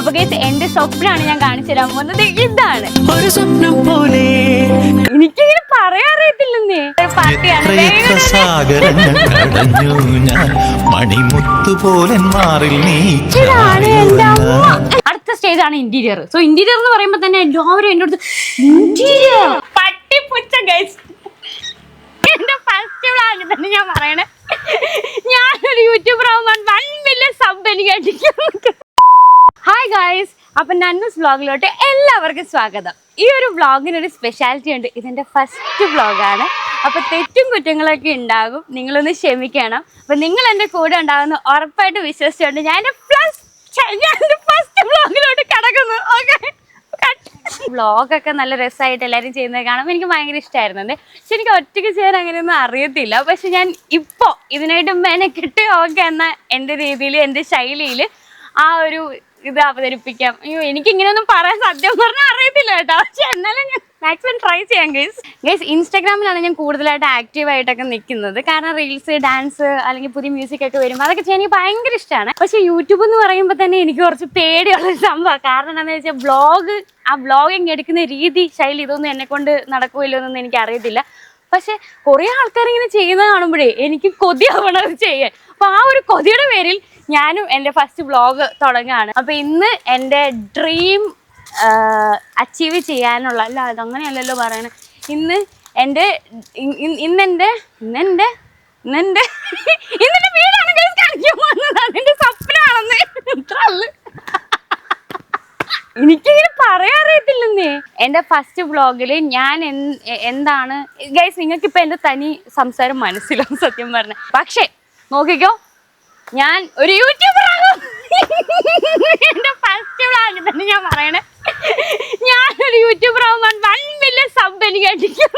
അപ്പൊ ഗൈസ് എന്റെ സ്വപ്നമാണ് ഞാൻ കാണിച്ചു തരാൻ പോകുന്നത്. ഇതാണ് ഒരു സ്വപ്നം പോലെ എനിക്കിങ്ങനെ പറയാറിയത്തില്ലെന്നേ. പാർട്ടിയാണ് അടുത്ത സ്റ്റേജ് ആണ് ഇന്റീരിയർ. സോ ഇന്റീരിയർ എന്ന് പറയുമ്പോ തന്നെ എല്ലാവരും എന്റെ അടുത്ത് ഇന്റീരിയർ പട്ടിപ്പുച്ച ഗൈസ്. എന്റെ ഫസ്റ്റ് വ്ളോഗ് തന്നെ ഞാൻ പറയണേ, ഞാനൊരു യൂട്യൂബർ ആവുമ്പോൾ 1 മില്യൺ സബ് എനിക്ക് അടിക്കും. ഹായ് ഗൈസ്, അപ്പൊ നന്നൂസ് വ്ളോഗിലോട്ട് എല്ലാവർക്കും സ്വാഗതം. ഈ ഒരു വ്ളോഗിനൊരു സ്പെഷ്യാലിറ്റി ഉണ്ട്. ഇതെന്റെ ഫസ്റ്റ് വ്ളോഗാണ്. അപ്പൊ തെറ്റും കുറ്റങ്ങളൊക്കെ ഉണ്ടാകും, നിങ്ങളൊന്ന് ക്ഷമിക്കണം. അപ്പൊ നിങ്ങൾ എന്റെ കൂടെ ഉണ്ടാകുന്ന ഉറപ്പായിട്ട് വിശ്വസിച്ചുകൊണ്ട് ഞാൻ എന്റെ ഫസ്റ്റ് വ്ളോഗിലോട്ട് കടക്കുന്നു. ഓക്കെ, വ്ളോഗൊക്കെ നല്ല രസമായിട്ട് എല്ലാവരും ചെയ്യുന്നത് കാണുമ്പോൾ എനിക്ക് ഭയങ്കര ഇഷ്ടമായിരുന്നു. പക്ഷെ എനിക്ക് ഒറ്റയ്ക്ക് ചെയ്യാൻ അങ്ങനെയൊന്നും അറിയത്തില്ല. പക്ഷെ ഞാൻ ഇപ്പോൾ ഇതിനായിട്ട് മെനക്കെട്ട് ഓക്കെ എന്ന എൻ്റെ രീതിയിൽ എൻ്റെ ശൈലിയിൽ ആ ഒരു ഇത് അവതരിപ്പിക്കാം. അയ്യോ, എനിക്ക് ഇങ്ങനെയൊന്നും പറയാൻ സത്യം പറഞ്ഞാൽ അറിയത്തില്ല കേട്ടോ. പക്ഷെ എന്നാലും ഞാൻ മാക്സിമം ട്രൈ ചെയ്യാം ഗൈസ്. ഇൻസ്റ്റാഗ്രാമിലാണ് ഞാൻ കൂടുതലായിട്ട് ആക്റ്റീവായിട്ടൊക്കെ നിൽക്കുന്നത്. കാരണം റീൽസ്, ഡാൻസ് അല്ലെങ്കിൽ പുതിയ മ്യൂസിക് ഒക്കെ വരുമ്പോൾ അതൊക്കെ ചെയ്യാൻ എനിക്ക് ഭയങ്കര ഇഷ്ടമാണ്. പക്ഷെ യൂട്യൂബ് എന്ന് പറയുമ്പോൾ തന്നെ എനിക്ക് കുറച്ച് പേടിയുള്ളൊരു സംഭവമാണ്. കാരണം എന്താണെന്ന് വെച്ചാൽ ആ വ്ളോഗിങ് എടുക്കുന്ന രീതി, ശൈലി ഇതൊന്നും എന്നെ കൊണ്ട് നടക്കുമല്ലോ എന്നൊന്നും എനിക്ക് അറിയത്തില്ല. പക്ഷെ കുറേ ആൾക്കാർ ഇങ്ങനെ ചെയ്യുന്നത് കാണുമ്പോഴേ എനിക്ക് കൊതിയാവണം അത് ചെയ്യാൻ. അപ്പൊ ആ ഒരു കൊതിയുടെ പേരിൽ ഞാനും എൻ്റെ ഫസ്റ്റ് വ്ളോഗ് തുടങ്ങുകയാണ്. അപ്പൊ ഇന്ന് എൻ്റെ ഡ്രീം അച്ചീവ് ചെയ്യാനുള്ള, അല്ല അതങ്ങനെയല്ലല്ലോ പറയണേ, ഇന്ന് എൻ്റെ വീടാണ് കാണിക്കാൻ പോകുന്നത്. അതെന്റെ സ്വപ്നമാണെന്ന് ഇത്രയുള്ളു. എനിക്കിങ്ങനെ പറയാറിയത്തില്ലെന്നേ. എൻ്റെ ഫസ്റ്റ് വ്ളോഗിൽ ഞാൻ എന്താണ് ഗൈസ്, നിങ്ങൾക്കിപ്പോൾ എൻ്റെ തനി സംസാരം മനസ്സിലാവും സത്യം പറഞ്ഞ. പക്ഷേ നോക്കിക്കോ, ഞാൻ ഒരു യൂട്യൂബറാകും. എൻ്റെ ഫസ്റ്റ് വ്ളോഗ് തന്നെ ഞാൻ പറയണേ, ഞാനൊരു യൂട്യൂബർ ആകുമ്പോൾ 1 മില്യൺ സബ് എനിക്ക് അടിക്കും.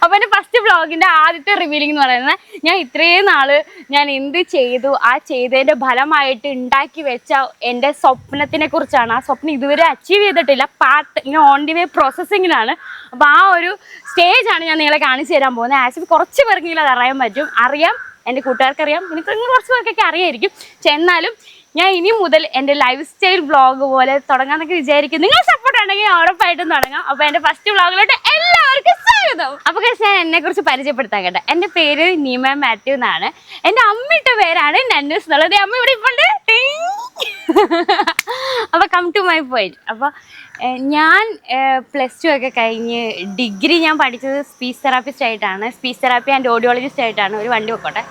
അപ്പോൾ എൻ്റെ ഫസ്റ്റ് വ്ളോഗിൻ്റെ ആദ്യത്തെ റിവീലിംഗ് എന്ന് പറയുന്നത്, ഞാൻ ഇത്രയും നാള് ഞാൻ എന്ത് ചെയ്തു, ആ ചെയ്തതിൻ്റെ ഫലമായിട്ട് ഉണ്ടാക്കി വെച്ച എൻ്റെ സ്വപ്നത്തിനെ കുറിച്ചാണ്. ആ സ്വപ്നം ഇതുവരെ അച്ചീവ് ചെയ്തിട്ടില്ല, ഇങ്ങനെ ഓൺ ദി വേ പ്രോസസ്സിങ്ങിലാണ്. അപ്പോൾ ആ ഒരു സ്റ്റേജാണ് ഞാൻ നിങ്ങളെ കാണിച്ചു തരാൻ പോകുന്നത്. ആക്ച്വലി കുറച്ച് പേർക്കെങ്കിലും അത് അറിയാം, എൻ്റെ കൂട്ടുകാർക്കറിയാം, എനിക്ക് കുറച്ച് പേർക്കൊക്കെ അറിയായിരിക്കും. എന്നാലും ഞാൻ ഇനി മുതൽ എൻ്റെ ലൈഫ് സ്റ്റൈൽ വ്ളോഗ് പോലെ തുടങ്ങാന്നൊക്കെ വിചാരിക്കും. നിങ്ങൾ സപ്പോർട്ട് ഉണ്ടെങ്കിൽ ഉറപ്പായിട്ടും തുടങ്ങാം. അപ്പോൾ എൻ്റെ ഫസ്റ്റ് വ്ളോഗിലോട്ട് എല്ലാവർക്കും സ്വാഗതം. അപ്പോൾ ഞാൻ എന്നെ കുറിച്ച് പരിചയപ്പെടുത്താൻ കേട്ടോ. എൻ്റെ പേര് നീമ മാത്യു എന്നാണ്. എൻ്റെ അമ്മയുടെ പേരാണ് നന്നൂസ് എന്നുള്ളത്. അമ്മ ഇവിടെ ഇപ്പോൾ ഉണ്ട്. അപ്പോൾ കം ടു മൈ പോയിന്റ്. അപ്പോൾ ഞാൻ +2 ഒക്കെ കഴിഞ്ഞ് ഡിഗ്രി ഞാൻ പഠിച്ചത് സ്പീച്ച് തെറാപ്പിസ്റ്റ് ആയിട്ടാണ്. സ്പീച്ച് തെറാപ്പി ആൻഡ് ഓഡിയോളജിസ്റ്റ് ആയിട്ടാണ്. ഒരു വണ്ടി വെക്കോട്ടെ.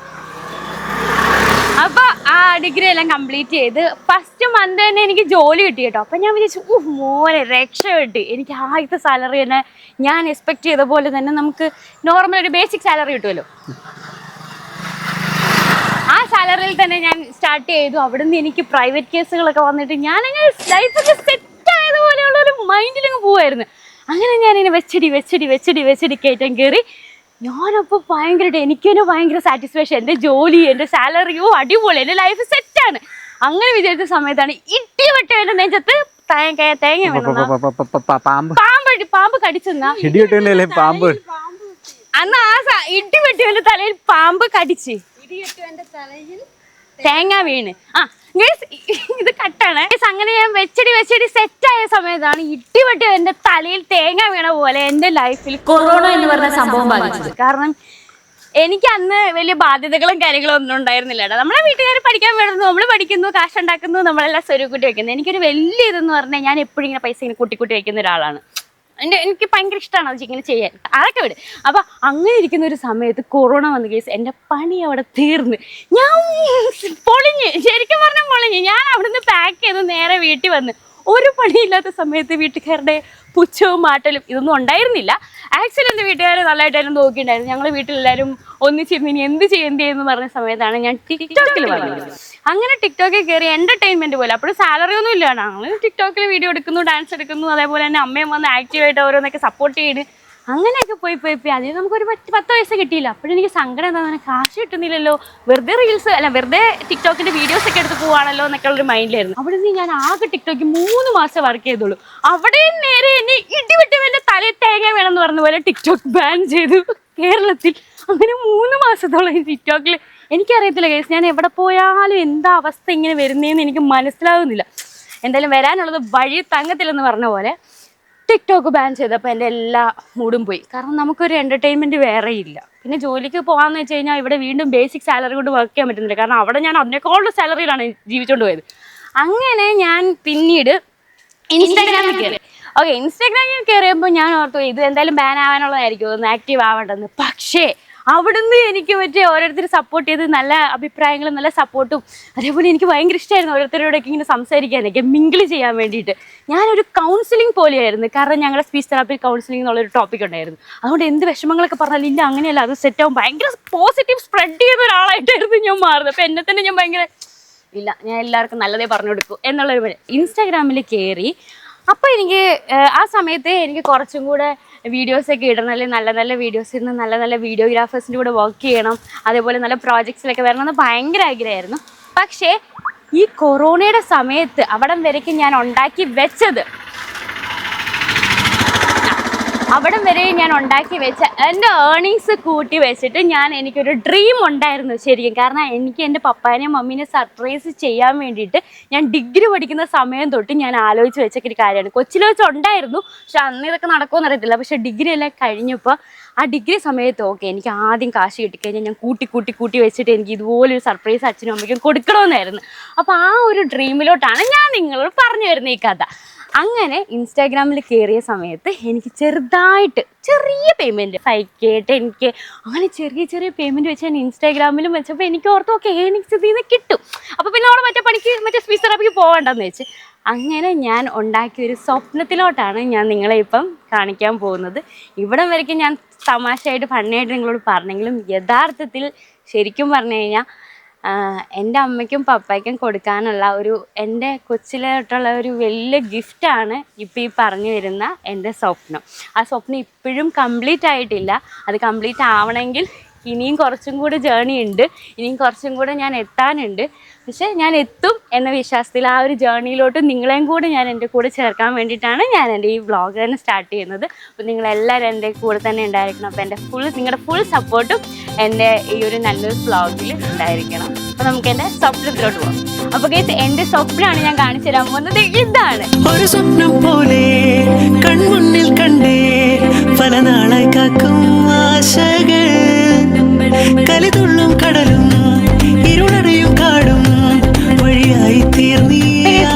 അപ്പോൾ ആ ഡിഗ്രി എല്ലാം കംപ്ലീറ്റ് ചെയ്ത് ഫസ്റ്റ് മന്ത് തന്നെ എനിക്ക് ജോലി കിട്ടി കേട്ടോ. അപ്പം ഞാൻ വിചാരിച്ചു, മോനെ രക്ഷപ്പെട്ട്. എനിക്ക് ആദ്യത്തെ സാലറി തന്നെ ഞാൻ എക്സ്പെക്ട് ചെയ്ത പോലെ തന്നെ നമുക്ക് നോർമൽ ഒരു ബേസിക് സാലറി കിട്ടുമല്ലോ. ആ സാലറിയിൽ തന്നെ ഞാൻ സ്റ്റാർട്ട് ചെയ്തു. അവിടെ നിന്ന് എനിക്ക് പ്രൈവറ്റ് കേസുകളൊക്കെ വന്നിട്ട് ഞാനങ്ങനെ ലൈഫൊക്കെ സെറ്റ് ആയതുപോലെയുള്ളൊരു മൈൻഡിലങ്ങ് പോവായിരുന്നു. അങ്ങനെ ഞാനിങ്ങനെ വെച്ചടി കയറ്റം കയറി. ഞാനപ്പോൾ ഭയങ്കരമായിട്ട് എനിക്ക് തന്നെ ഭയങ്കര സാറ്റിസ്ഫാക്ഷൻ. എൻ്റെ ജോലി, എൻ്റെ സാലറിയോ അടിപൊളി, എൻ്റെ ലൈഫ് സെറ്റാണ്. അങ്ങനെ വിചാരിച്ച സമയത്താണ് ഇടിവെട്ട് എൻ്റെ നെഞ്ചത്ത് തേങ്ങ പാമ്പ് കടിച്ചെന്നാ അന്ന് ആ ഇടിവെട്ടി എൻ്റെ തലയിൽ പാമ്പ് കടിച്ച് തേങ്ങ വീണ്. ഇത് കട്ടാണ്. അങ്ങനെ ഞാൻ വെച്ചടി സെറ്റായ സമയത്താണ് ഇടിവെട്ടി എൻ്റെ തലയിൽ തേങ്ങ വീണ പോലെ എൻ്റെ ലൈഫിൽ കൊറോണ എന്ന് പറഞ്ഞ സംഭവം ബാധിച്ചത്. കാരണം എനിക്ക് അന്ന് വലിയ ബാധ്യതകളും കാര്യങ്ങളും ഒന്നും ഉണ്ടായിരുന്നില്ല കേട്ടോ. നമ്മളെ വീട്ടുകാർ പഠിക്കാൻ വേണ്ടുന്നു, നമ്മൾ പഠിക്കുന്നു, കാശുണ്ടാക്കുന്നു, നമ്മളെല്ലാം സ്വരുക്കൂട്ടി വയ്ക്കുന്നത്. എനിക്കൊരു വലിയ ഇതെന്ന് പറഞ്ഞാൽ ഞാൻ എപ്പോഴും ഇങ്ങനെ പൈസ ഇങ്ങനെ കൂട്ടി വയ്ക്കുന്ന ഒരാളാണ്. എനിക്ക് ഭയങ്കര ഇഷ്ടമാണ് അത് ഇങ്ങനെ ചെയ്യാൻ. അതൊക്കെ വിട്. അപ്പം അങ്ങനെ ഇരിക്കുന്ന ഒരു സമയത്ത് കൊറോണ വന്ന കേസ് എൻ്റെ പണി അവിടെ തീർന്ന് ഞാൻ പൊളിഞ്ഞ്, ശരിക്കും പറഞ്ഞാൽ പൊളിഞ്ഞ്. ഞാൻ അവിടുന്ന് പാക്ക് ചെയ്ത് നേരെ വീട്ടിൽ വന്ന് ഒരു പണിയില്ലാത്ത സമയത്ത് വീട്ടുകാരുടെ പുച്ഛവും മാറ്റലും ഇതൊന്നും ഉണ്ടായിരുന്നില്ല. ആക്ച്വലി എൻ്റെ വീട്ടുകാർ നല്ലതായിട്ടായിരുന്നു നോക്കിയിട്ടുണ്ടായിരുന്നു. ഞങ്ങൾ വീട്ടിലെല്ലാവരും ഒന്നിച്ചിരുന്ന് ഇനി എന്ത് ചെയ്യുന്നു പറഞ്ഞ സമയത്താണ് ഞാൻ ടിക്ടോക്കിൽ വന്നത്. അങ്ങനെ ടിക്ടോക്കിൽ കയറി എൻ്റർടൈൻമെൻറ്റ് പോലെ. അപ്പോഴും സാലറി ഒന്നും ഇല്ല. ഞങ്ങൾ ടിക്ടോക്കിൽ വീഡിയോ എടുക്കുന്നു, ഡാൻസ് എടുക്കുന്നു, അതേപോലെ തന്നെ അമ്മയും വന്ന് ആക്റ്റീവായിട്ട് ഓരോന്നൊക്കെ സപ്പോർട്ട് ചെയ്ത് അങ്ങനെയൊക്കെ പോയി അതിന് നമുക്കൊരു 10 പൈസ കിട്ടിയില്ല. അപ്പോഴെനിക്ക് സങ്കടം എന്താ, കാശ് കിട്ടുന്നില്ലല്ലോ, വെറുതെ റീൽസ് അല്ല വെറുതെ ടിക്ടോക്കിൻ്റെ വീഡിയോസ് ഒക്കെ എടുത്ത് പോവാണല്ലോ എന്നൊക്കെ ഉള്ളൊരു മൈൻഡിലായിരുന്നു. അവിടെ നിന്ന് ഞാൻ ആകെ ടിക്ടോക്ക് 3 മാസം വർക്ക് ചെയ്തോളൂ. അവിടെ നേരെ എന്നെ ഇടിവിട്ട് എൻ്റെ തലയിൽ തേങ്ങ വേണമെന്ന് പറഞ്ഞ പോലെ ടിക്ടോക്ക് ബാൻ ചെയ്തു കേരളത്തിൽ. അങ്ങനെ 3 മാസത്തോളം ടിക്ടോക്കിൽ എനിക്കറിയത്തില്ല കേസ്. ഞാൻ എവിടെ പോയാലും എന്താ അവസ്ഥ ഇങ്ങനെ വരുന്നതെന്ന് എനിക്ക് മനസ്സിലാകുന്നില്ല. എന്തായാലും വരാനുള്ളത് വഴി തങ്ങത്തില്ലെന്ന് പറഞ്ഞ പോലെ ടിക്ടോക്ക് ബാൻ ചെയ്തപ്പോൾ എൻ്റെ എല്ലാ മൂഡും പോയി. കാരണം നമുക്കൊരു എൻ്റർടൈൻമെൻറ്റ് വേറെ ഇല്ല. പിന്നെ ജോലിക്ക് പോകാമെന്ന് വെച്ച് കഴിഞ്ഞാൽ ഇവിടെ വീണ്ടും ബേസിക് സാലറി കൊണ്ട് വർക്ക് ചെയ്യാൻ പറ്റുന്നില്ല. കാരണം അവിടെ ഞാൻ അതിനേക്കാളുള്ള സാലറിയിലാണ് ജീവിച്ചുകൊണ്ട് പോയത്. അങ്ങനെ ഞാൻ പിന്നീട് ഇൻസ്റ്റാഗ്രാമിൽ കയറി. ഓക്കെ, ഇൻസ്റ്റാഗ്രാമിൽ കയറിയപ്പോൾ ഞാൻ ഓർത്തു ഇത് എന്തായാലും ബാൻ ആവാനുള്ളതായിരിക്കും, ഒന്ന് ആക്റ്റീവ് ആവേണ്ടതെന്ന്. പക്ഷേ അവിടുന്ന് എനിക്ക് മറ്റേ ഓരോരുത്തർ സപ്പോർട്ട് ചെയ്ത് നല്ല അഭിപ്രായങ്ങളും നല്ല സപ്പോർട്ടും, അതേപോലെ എനിക്ക് ഭയങ്കര ഇഷ്ടമായിരുന്നു ഓരോരുത്തരോടൊക്കെ ഇങ്ങനെ സംസാരിക്കാനൊക്കെ, മിങ്കിൾ ചെയ്യാൻ വേണ്ടിയിട്ട്. ഞാനൊരു കൗൺസിലിംഗ് പോലെയായിരുന്നു. കാരണം ഞങ്ങളുടെ സ്പീച്ച് തെറാപ്പി കൗൺസിലിംഗ് എന്നുള്ളൊരു ടോപ്പിക് ഉണ്ടായിരുന്നു. അതുകൊണ്ട് എന്ത് വിഷമങ്ങളൊക്കെ പറഞ്ഞാലും ഇല്ല അങ്ങനെയല്ല, അത് സെറ്റാവും, ഭയങ്കര പോസിറ്റീവ് സ്പ്രെഡ് ചെയ്യുന്ന ഒരാളായിട്ടായിരുന്നു ഞാൻ മാറുന്നത്. അപ്പോൾ എന്നെ തന്നെ ഞാൻ ഭയങ്കര ഇല്ല, ഞാൻ എല്ലാവർക്കും നല്ലതേ പറഞ്ഞു കൊടുക്കൂ എന്നുള്ളൊരു പോലെ ഇൻസ്റ്റാഗ്രാമിൽ കയറി. അപ്പോൾ എനിക്ക് ആ സമയത്ത് എനിക്ക് കുറച്ചും കൂടെ വീഡിയോസൊക്കെ ഇടണം, അല്ലെങ്കിൽ നല്ല നല്ല വീഡിയോസ് ഇരുന്ന് നല്ല നല്ല വീഡിയോഗ്രാഫേഴ്സിൻ്റെ കൂടെ വർക്ക് ചെയ്യണം, അതേപോലെ നല്ല പ്രോജക്ട്സിലൊക്കെ വരണമെന്ന് ഭയങ്കര ആഗ്രഹമായിരുന്നു. പക്ഷേ ഈ കൊറോണയുടെ സമയത്ത് അവിടം വരേക്കും ഞാൻ ഉണ്ടാക്കി വെച്ചത് എൻ്റെ ഏർണിങ്സ് കൂട്ടി വെച്ചിട്ട് എനിക്കൊരു ഡ്രീം ഉണ്ടായിരുന്നു ശരിക്കും. കാരണം എനിക്ക് എൻ്റെ പപ്പാനെയും മമ്മീനെ സർപ്രൈസ് ചെയ്യാൻ വേണ്ടിയിട്ട് ഞാൻ ഡിഗ്രി പഠിക്കുന്ന സമയം തൊട്ട് ഞാൻ ആലോചിച്ച് വെച്ചൊരു കാര്യമാണ്. കൊച്ചിയിൽ വെച്ചുണ്ടായിരുന്നു, പക്ഷെ അന്ന് ഇതൊക്കെ നടക്കുമെന്ന് അറിയത്തില്ല. പക്ഷേ ഡിഗ്രി എല്ലാം കഴിഞ്ഞപ്പോൾ ആ ഡിഗ്രി സമയത്ത് ഓക്കെ എനിക്ക് ആദ്യം കാശ് കിട്ടിക്കഴിഞ്ഞാൽ ഞാൻ കൂട്ടി വെച്ചിട്ട് എനിക്ക് ഇതുപോലൊരു സർപ്രൈസ് അച്ഛനും അമ്മയ്ക്കും കൊടുക്കണമെന്നായിരുന്നു. അപ്പോൾ ആ ഒരു ഡ്രീമിലോട്ടാണ് ഞാൻ നിങ്ങളോട് പറഞ്ഞു വരുന്ന ഈ കഥ. അങ്ങനെ ഇൻസ്റ്റാഗ്രാമിൽ കയറിയ സമയത്ത് എനിക്ക് ചെറിയ പേയ്മെൻറ്റ് 5K 10K അങ്ങനെ ചെറിയ പേയ്മെൻറ്റ് വെച്ച് ഞാൻ ഇൻസ്റ്റാഗ്രാമിലും വെച്ചപ്പോൾ എനിക്ക് ഓർത്ത് ഓക്കെ ഏണിങ്സ് ഇതിൽ നിന്ന് കിട്ടും. അപ്പോൾ പിന്നെ അവിടെ മറ്റേ സ്പീച്ച് തെറാപ്പിക്ക് പോകണ്ടെന്ന് വെച്ച് അങ്ങനെ ഞാൻ ഉണ്ടാക്കിയൊരു സ്വപ്നത്തിലോട്ടാണ് ഞാൻ നിങ്ങളെ ഇപ്പം കാണിക്കാൻ പോകുന്നത്. ഇവിടം വരയ്ക്കും ഞാൻ തമാശയായിട്ട് ഫണ്ണിയായിട്ട് നിങ്ങളോട് പറഞ്ഞെങ്കിലും യഥാർത്ഥത്തിൽ ശരിക്കും പറഞ്ഞു കഴിഞ്ഞാൽ എൻ്റെ അമ്മയ്ക്കും പപ്പയ്ക്കും കൊടുക്കാനുള്ള എൻ്റെ കൊച്ചിലോട്ടുള്ള ഒരു വലിയ ഗിഫ്റ്റാണ് ഇപ്പോൾ ഈ പറഞ്ഞു വരുന്ന എൻ്റെ സ്വപ്നം. ആ സ്വപ്നം ഇപ്പോഴും കംപ്ലീറ്റ് ആയിട്ടില്ല. അത് കംപ്ലീറ്റ് ആവണമെങ്കിൽ ഇനിയും കുറച്ചും കൂടി ജേർണി ഉണ്ട്, ഇനിയും കുറച്ചും കൂടെ ഞാൻ എത്താനുണ്ട്. പക്ഷേ ഞാൻ എത്തും എന്ന വിശ്വാസത്തിൽ ആ ഒരു ജേർണിയിലോട്ട് നിങ്ങളെയും കൂടെ ഞാൻ എൻ്റെ കൂടെ ചേർക്കാൻ വേണ്ടിയിട്ടാണ് ഞാൻ എൻ്റെ ഈ വ്ളോഗ് തന്നെ സ്റ്റാർട്ട് ചെയ്യുന്നത്. അപ്പോൾ നിങ്ങളെല്ലാവരും എൻ്റെ കൂടെ തന്നെ ഉണ്ടായിരിക്കണം. അപ്പോൾ നിങ്ങളുടെ ഫുൾ സപ്പോർട്ടും എൻ്റെ ഈ ഒരു നല്ലൊരു വ്ളോഗിൽ ഉണ്ടായിരിക്കണം. അപ്പോൾ നമുക്ക് എൻ്റെ സ്വപ്നത്തിലോട്ട് പോകാം. അപ്പോൾ ഗൈസ്, എൻ്റെ സ്വപ്നമാണ് ഞാൻ കാണിച്ചു തരാൻ പോകുന്നത്. ഇതാണ് ഒരു സ്വപ്നം പോലെ കൺമുന്നിൽ കണ്ടേ പല നാളായി കാക്കും ആശകൾ, കലിതുള്ളും കടലും ഇരുളടയും കാടും വഴിയായി തീർന്നീ.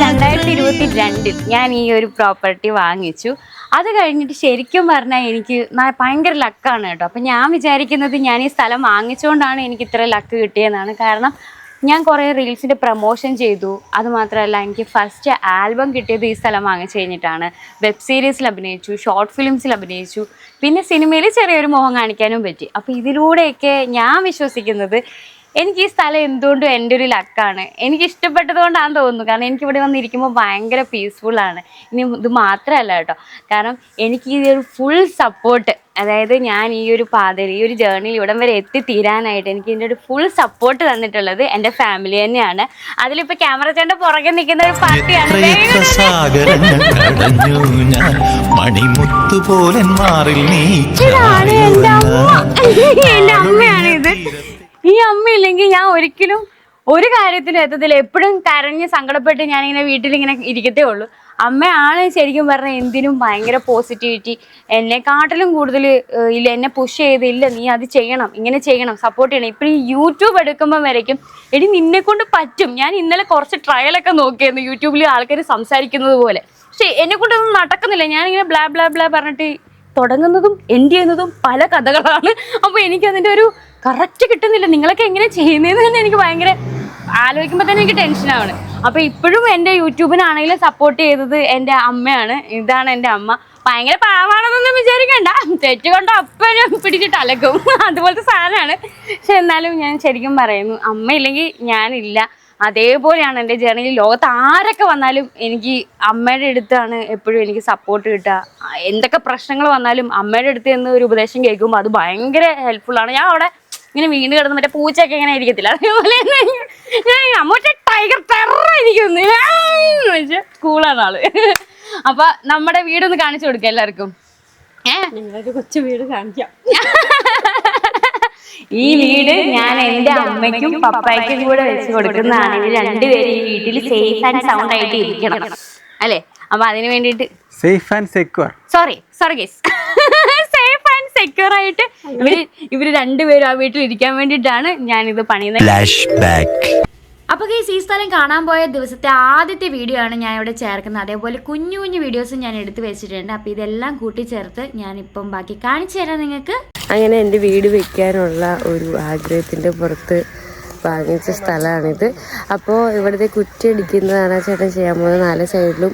2022 ഞാൻ ഈ ഒരു പ്രോപ്പർട്ടി വാങ്ങിച്ചു. അത് കഴിഞ്ഞിട്ട് ശരിക്കും പറഞ്ഞാൽ എനിക്ക് ഭയങ്കര ലക്കാണ് കേട്ടോ. അപ്പം ഞാൻ വിചാരിക്കുന്നത് ഞാൻ ഈ സ്ഥലം വാങ്ങിച്ചുകൊണ്ടാണ് എനിക്ക് ഇത്ര ലക്ക് കിട്ടിയതെന്നാണ്. കാരണം ഞാൻ കുറേ റീൽസിൻ്റെ പ്രൊമോഷൻ ചെയ്തു. അതുമാത്രമല്ല എനിക്ക് ഫസ്റ്റ് ആൽബം കിട്ടിയത് ഈ സ്ഥലം വാങ്ങിച്ചു കഴിഞ്ഞിട്ടാണ്. വെബ് സീരീസിൽ അഭിനയിച്ചു, ഷോർട്ട് ഫിലിംസിൽ അഭിനയിച്ചു, പിന്നെ സിനിമയിൽ ചെറിയൊരു മോഹം കാണിക്കാനും പറ്റി. അപ്പോൾ ഇതിലൂടെയൊക്കെ ഞാൻ വിശ്വസിക്കുന്നത് എനിക്ക് ഈ സ്ഥലം എന്തുകൊണ്ടും എൻ്റെ ഒരു ലക്കാണ്. എനിക്ക് ഇഷ്ടപ്പെട്ടത് കൊണ്ടാണെന്ന് തോന്നുന്നു. കാരണം എനിക്കിവിടെ വന്നിരിക്കുമ്പോൾ ഭയങ്കര പീസ്ഫുള്ളാണ്. ഇനി ഇത് മാത്രമല്ല കേട്ടോ, കാരണം എനിക്ക് ഈ ഒരു ഫുൾ സപ്പോർട്ട്, അതായത് ഞാൻ ഈ ഒരു പാതയിൽ ഈ ഒരു ജേർണിയിൽ ഇവിടം വരെ എത്തിത്തീരാനായിട്ട് എനിക്ക് ഇതിൻ്റെ ഒരു ഫുൾ സപ്പോർട്ട് തന്നിട്ടുള്ളത് എൻ്റെ ഫാമിലി തന്നെയാണ്. അതിലിപ്പോൾ ക്യാമറ ചേട്ടൻ്റെ പുറകെ നിൽക്കുന്ന ഒരു പാർട്ടിയാണ്. ഇതാണ് എൻ്റെ അമ്മ. എൻ്റെ അമ്മയാണിത്. ഈ അമ്മയില്ലെങ്കിൽ ഞാൻ ഒരിക്കലും ഒരു കാര്യത്തിനും എത്തത്തില്ല. എപ്പോഴും കരഞ്ഞ് സങ്കടപ്പെട്ട് ഞാനിങ്ങനെ വീട്ടിലിങ്ങനെ ഇരിക്കത്തേ ഉള്ളൂ. അമ്മയാണ് ശരിക്കും പറഞ്ഞാൽ എന്തിനും ഭയങ്കര പോസിറ്റിവിറ്റി. എന്നെക്കാട്ടിലും കൂടുതൽ ഇല്ല എന്നെ പുഷ് ചെയ്ത്, ഇല്ല നീ അത് ചെയ്യണം, ഇങ്ങനെ ചെയ്യണം, സപ്പോർട്ട് ചെയ്യണം. ഇപ്പം ഈ യൂട്യൂബ് എടുക്കുമ്പോൾ വരയ്ക്കും എടി നിന്നെ കൊണ്ട് പറ്റും. ഞാൻ ഇന്നലെ കുറച്ച് ട്രയലൊക്കെ നോക്കിയായിരുന്നു യൂട്യൂബിൽ ആൾക്കാർ സംസാരിക്കുന്നത് പോലെ. പക്ഷേ എന്നെക്കൊണ്ടൊന്നും നടക്കുന്നില്ല. ഞാനിങ്ങനെ ബ്ലാ ബ്ലാ ബ്ലാ പറഞ്ഞിട്ട് തുടങ്ങുന്നതും എൻഡ് ചെയ്യുന്നതും പല കഥകളാണ്. അപ്പോൾ എനിക്കതിൻ്റെ ഒരു കറക്റ്റ് കിട്ടുന്നില്ല. നിങ്ങളൊക്കെ എങ്ങനെ ചെയ്യുന്നതെന്ന് തന്നെ എനിക്ക് ഭയങ്കര ആലോചിക്കുമ്പോൾ തന്നെ എനിക്ക് ടെൻഷനാണ്. അപ്പോൾ ഇപ്പോഴും എൻ്റെ യൂട്യൂബിനാണെങ്കിലും സപ്പോർട്ട് ചെയ്തത് എൻ്റെ അമ്മയാണ്. ഇതാണ് എൻ്റെ അമ്മ. ഭയങ്കര പാവാണെന്നൊന്നും വിചാരിക്കണ്ട, തെറ്റ് കൊണ്ട് അപ്പനും പിടിച്ചിട്ട് അലക്കും, അതുപോലത്തെ സാധനമാണ്. പക്ഷെ എന്നാലും ഞാൻ ശരിക്കും പറയുന്നു, അമ്മയില്ലെങ്കിൽ ഞാനില്ല. അതേപോലെയാണ് എൻ്റെ ജേർണിയിൽ. ലോകത്ത് ആരൊക്കെ വന്നാലും എനിക്ക് അമ്മയുടെ അടുത്താണ് എപ്പോഴും എനിക്ക് സപ്പോർട്ട് കിട്ടുക. എന്തൊക്കെ പ്രശ്നങ്ങൾ വന്നാലും അമ്മയുടെ അടുത്ത് നിന്ന് ഒരു ഉപദേശം കേൾക്കുമ്പോൾ അത് ഭയങ്കര ഹെൽപ്ഫുള്ളാണ്. ഞാൻ അവിടെ ഇങ്ങനെ വീണ് കിടന്ന് മറ്റേ പൂച്ചയൊക്കെ ഇങ്ങനെ ഇരിക്കത്തില്ല, അതേപോലെ ഞാൻ അമ്മ ടൈഗർ ടെററായിരിക്കുന്നു. സ്കൂളാണ് ആള്. അപ്പൊ നമ്മുടെ വീടൊന്ന് കാണിച്ചു കൊടുക്കാം എല്ലാവർക്കും. നിങ്ങളൊരു കൊച്ചു വീട് കാണിക്കാം. ഈ വീട് ഞാൻ എന്റെ അമ്മയ്ക്കും പപ്പായ്ക്കും കൂടെ വെച്ച് കൊടുക്കുന്നതാണ്. ഇവർ രണ്ടുപേരും ഈ വീട്ടിൽ സേഫ് ആൻഡ് സൗണ്ട് ആയിട്ട് ഇരിക്കണം അല്ലെ. അപ്പൊ അതിന് വേണ്ടിട്ട് safe and secure guys safe and secure ആയിട്ട് ഇവര് രണ്ടുപേരും ആ വീട്ടിൽ ഇരിക്കാൻ വേണ്ടിയിട്ടാണ് ഞാൻ ഇത് പണിയുന്നത്. അപ്പോൾ ഗയ്സ് ഈ സ്ഥലം കാണാൻ പോയ ദിവസത്തെ ആദ്യത്തെ വീഡിയോ ആണ് ഞാൻ ഇവിടെ ചേർക്കുന്നത്. അതേപോലെ കുഞ്ഞു കുഞ്ഞു വീഡിയോസും ഞാൻ എടുത്ത് വെച്ചിട്ടുണ്ട്. അപ്പോൾ ഇതെല്ലാം കൂട്ടിച്ചേർത്ത് ഞാനിപ്പം ബാക്കി കാണിച്ചു തരാം നിങ്ങൾക്ക്. അങ്ങനെ എൻ്റെ വീട് വെക്കാനുള്ള ഒരു ആഗ്രഹത്തിൻ്റെ പുറത്ത് വാങ്ങിച്ച സ്ഥലമാണിത്. അപ്പോൾ ഇവിടുത്തെ കുറ്റി അടിക്കുന്നതാണ് ചേട്ടൻ ചെയ്യാൻ പോകുന്നത്. 4 സൈഡിലും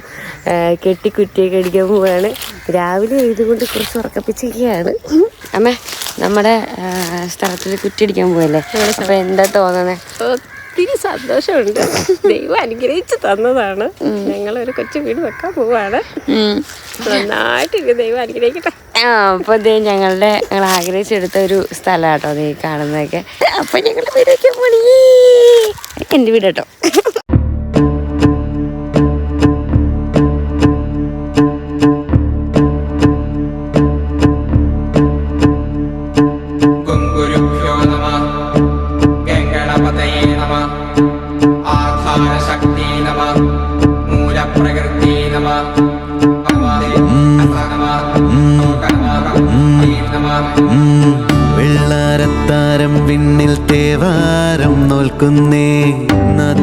കെട്ടി കുറ്റിയൊക്കെ അടിക്കാൻ പോവുകയാണ്. രാവിലെ എഴുതുകൊണ്ട് കുറച്ച് ഉറക്കപ്പിച്ചിരിക്കുകയാണ്. അമ്മേ, നമ്മുടെ സ്ഥലത്തിൽ കുറ്റി അടിക്കാൻ പോവല്ലേ, അപ്പോൾ എന്താ തോന്നണേ? ഒത്തിരി സന്തോഷമുണ്ട്. ദൈവം അനുഗ്രഹിച്ച് തന്നതാണ്. ഞങ്ങളൊരു കൊച്ചു വീട് വെക്കാൻ പോവാണ്. നന്നായിട്ട് ദൈവം അനുഗ്രഹിക്കട്ടെ. അപ്പോൾ ഇത് ഞങ്ങൾ ആഗ്രഹിച്ചെടുത്ത ഒരു സ്ഥലമാണ് കേട്ടോ അത് കാണുന്നതൊക്കെ. അപ്പോൾ ഞങ്ങൾ വീട് വയ്ക്കാൻ പോണി. എൻ്റെ വീട് കേട്ടോ. വെള്ളാരത്താരം വിണ്ണിൽ തേവാരം നോൽക്കുന്നേ,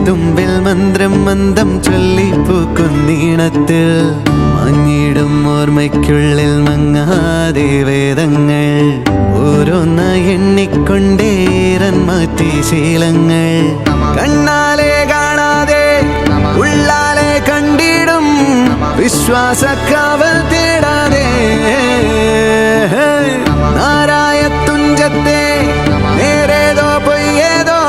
തുമ്പിൽ മന്ത്രം മന്ദം ചൊല്ലിപ്പൂക്കുന്നീണത്തിൽ മങ്ങിടും ഓർമ്മയ്ക്കുള്ളിൽ മങ്ങാതെ വേദങ്ങൾ ഓരോന്നായി എണ്ണിക്കൊണ്ടേരൻ മാറ്റി ശീലങ്ങൾ. കണ്ണാലെ കാണാതെ ഉള്ളാലെ കണ്ടിടും വിശ്വാസക്കാവൽ തേടാതെ നാരായ തുഞ്ചത്തെ നേരേതോ പൊയ്യേതോ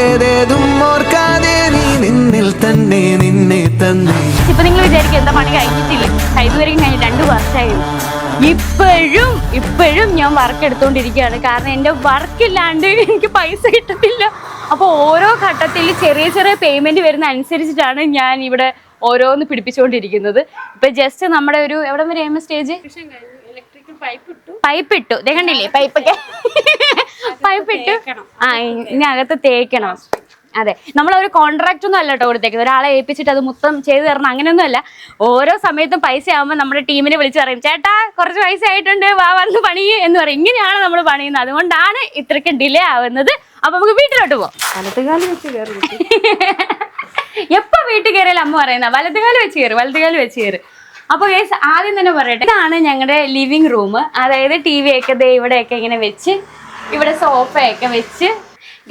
ഏതേതും ഓർക്കാതെ നീ നിന്നിൽ തന്നെ നിന്നെ തന്നെ. ഇപ്പൊ നിങ്ങൾ വിചാരിക്കും എന്താ പണി കഴിഞ്ഞിട്ടില്ല, ഇതുവരെയും കഴിഞ്ഞ് 2 വർഷമായിരുന്നു. ഇപ്പോഴും ഞാൻ വർക്ക് എടുത്തോണ്ടിരിക്കുകയാണ്. കാരണം എൻ്റെ വർക്കില്ലാണ്ട് എനിക്ക് പൈസ കിട്ടത്തില്ല. അപ്പോൾ ഓരോ ഘട്ടത്തിൽ ചെറിയ ചെറിയ പേയ്മെന്റ് വരുന്ന അനുസരിച്ചിട്ടാണ് ഞാൻ ഇവിടെ ഓരോന്ന് പിടിപ്പിച്ചുകൊണ്ടിരിക്കുന്നത്. ഇപ്പൊ ജസ്റ്റ് നമ്മുടെ ഒരു എവിടെ വരെ സ്റ്റേജ് പൈപ്പ് ഇട്ടു കണ്ടില്ലേ, പൈപ്പ് ഇട്ടു. ആ ഇനി അകത്ത് തേക്കണം. അതെ, നമ്മളൊരു കോൺട്രാക്ട് ഒന്നും അല്ല കേട്ടോ കൊടുത്തേക്കുന്നത്. ഒരാളെ ഏൽപ്പിച്ചിട്ട് അത് മൊത്തം ചെയ്തു തരണം അങ്ങനെയൊന്നും അല്ല. ഓരോ സമയത്തും പൈസ ആകുമ്പോൾ നമ്മുടെ ടീമിനെ വിളിച്ച് പറയും, ചേട്ടാ കുറച്ച് പൈസ ആയിട്ടുണ്ട്, വന്ന് പണിയേ എന്ന് പറയും. ഇങ്ങനെയാണ് നമ്മൾ പണിയുന്നത്. അതുകൊണ്ടാണ് ഇത്രയ്ക്ക് ഡിലേ ആവുന്നത്. അപ്പൊ നമുക്ക് വീട്ടിലോട്ട് പോവാം. വലതുകാലം വെച്ച് കയറി. എപ്പോ വീട്ടിൽ കയറിയാലും അമ്മ പറയുന്ന വലതുകാലം വെച്ച് കയറി. അപ്പൊ ഗൈസ് ആദ്യം തന്നെ പറയട്ടെ, ഇതാണ് ഞങ്ങളുടെ ലിവിങ് റൂം. അതായത് TV ഒക്കെ ദേ ഇവിടെയൊക്കെ ഇങ്ങനെ വെച്ച്, ഇവിടെ സോഫയൊക്കെ വെച്ച്.